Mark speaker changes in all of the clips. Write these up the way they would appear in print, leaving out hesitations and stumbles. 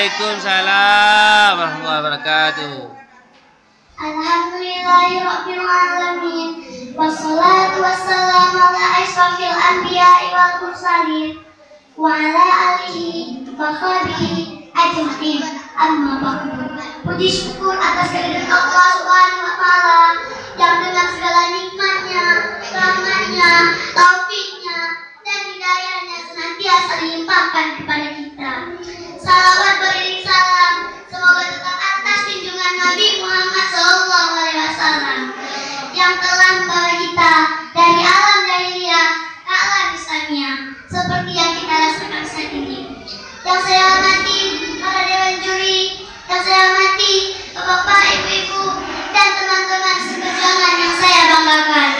Speaker 1: Waalaikumsalam warahmatullahi wabarakatuh.
Speaker 2: Alhamdulillahirabbil alamin. Wassalatu wassalamu ala asyrafil anbiya'i wal mursalin wa ala alihi wa sahbihi ajma'in. Amma ba'du. Puji syukur atas kehadiran Allah Subhanahu wa taala yang dengan segala nikmatnya, rahmatnya, taufiknya dan hidayahnya senantiasa dilimpahkan kepada kita. Salawat beriring salam semoga tetap atas junjungan Nabi Muhammad SAW yang telah membawa kita dari alam jahiliyah ke alam Islamiyah seperti yang kita rasakan saat ini. Yang saya hormati para dewan juri, yang saya hormati bapak, ibu-ibu, dan teman-teman seperjuangan yang saya banggakan.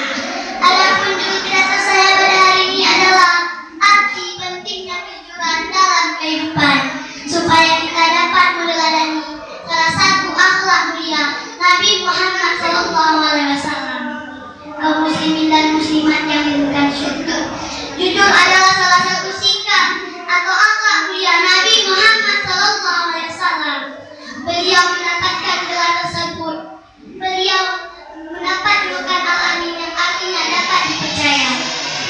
Speaker 2: Adapun judul pidato saya pada hari ini adalah arti pentingnya kejujuran dalam kehidupan, supaya kita dapat meneladani salah satu akhlak mulia Nabi Muhammad SAW. Kaum muslimin dan muslimat yang dimuliakan syurga, jujur adalah salah satu sikap atau akhlak mulia Nabi Muhammad SAW. Beliau mendapatkan gelar tersebut. Beliau mendapat julukan Al-Amin yang artinya dapat dipercaya.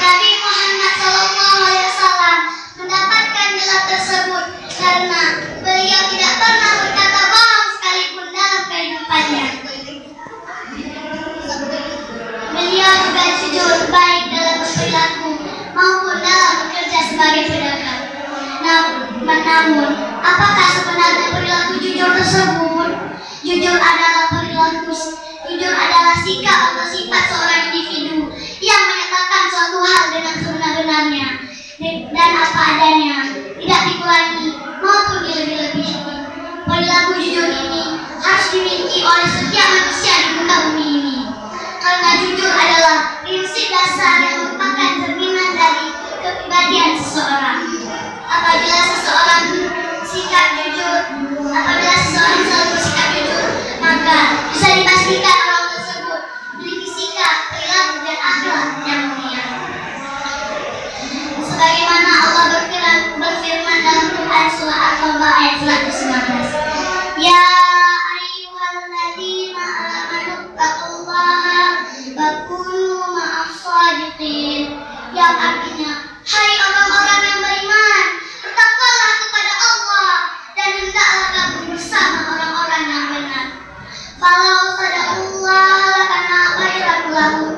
Speaker 2: Nabi Muhammad SAW mendapatkan gelar tersebut karena beliau tidak pernah berkata bohong sekalipun dalam kehidupannya. Beliau juga jujur baik dalam berperilaku maupun dalam bekerja sebagai pedagang. Namun, apakah sebenarnya perilaku jujur tersebut? Jujur adalah sikap atau sifat seorang individu yang menyatakan suatu hal dengan sebenar-benarnya dan apa adanya, tidak dikurangi maupun dilebih-lebihi. Perilaku jujur ini harus dimiliki oleh setiap manusia di muka bumi ini, karena jujur adalah prinsip dasar yang merupakan cerminan dari kepribadian seseorang. Apabila seseorang selalu bersikap jujur, maka bisa dipastikan orang tersebut memiliki sikap, perilaku, dan akhlak yang mulia. Sebagaimana Allah berfirman dalam Quran surah At-Taubah ayat 119. Ya ayyuhalladzina amanu taqullaha wa kunu ma'as shadiqin, yang artinya, hai orang-orang yang beriman, bertakwalah kepada Allah dan hendaklah kamu bersama orang-orang yang benar. Falau sadaqullah lakana khairan lahum,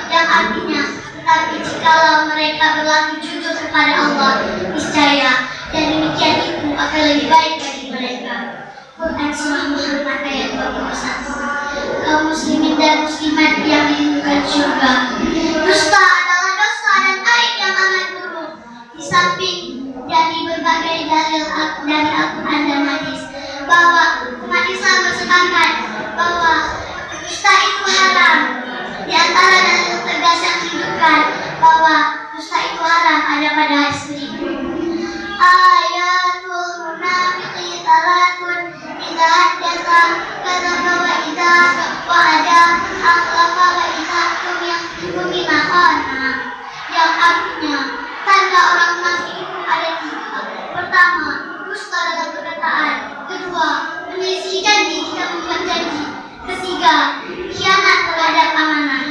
Speaker 2: yang artinya, tetapi jikalau mereka berlaku jujur kepada Allah, niscaya dan demikian itu akan lebih baik bagi mereka. Quran surah Muhammad ayat 21. Kaum muslimin dan muslimat yang dimuliakan syurga, dusta adalah dosa dan aib yang amat buruk. Di samping dari berbagai dalil dari Al-Quran dan hadis bahwa umat Islam bersepakat bahwa dusta itu haram. Di antara dalil tegas yang menunjukkan bahwa dusta itu haram ada pada hadis berikut. Ayatul munafiqi talatun idza haddatsa kadzaba wa idza wa'ada akhlafa wa idza tumina khana, yang artinya tanda orang munafik itu ada tiga. Pertama, dusta dalam perkataan. Kedua, menyelisih janji jika membuat janji. Ketiga, khianat terhadap amanah.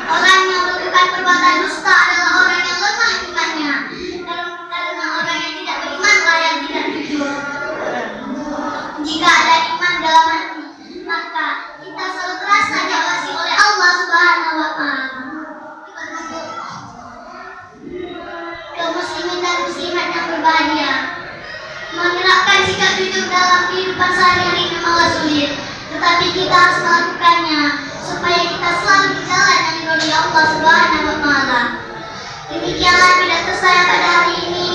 Speaker 2: Orang yang melakukan perbuatan dusta adalah orang yang lemah imannya, karena orang yang tidak beriman lah yang tidak jujur. Jika ada iman dalam hati, maka kita selalu terasa diawasi oleh Allah Subhanahu wa taala. Kaum muslimin dan muslimat yang berbahagia, menerapkan sikap jujur dalam kehidupan sehari-hari memanglah sulit, tetapi kita harus melakukannya supaya kita selalu berjalan yang diridhoi Allah Subhanahu wa taala. Demikianlah pidato saya pada hari ini.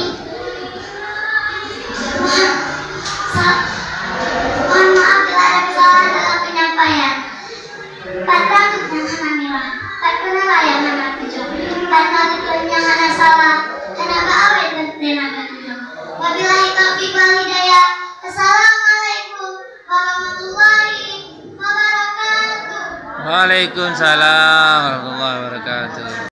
Speaker 2: Mohon maaf bila ada kesalahan dalam penyampaian. Patang yang hana mirah, patuna yang hana tujuh, patang yang hana salah, hana ba'awet dan tenaga tujuh. Wabillahi taufiq wal hidayah. Assalamualaikum warahmatullahi wabarakatuh.
Speaker 1: Waalaikumsalam warahmatullahi wabarakatuh.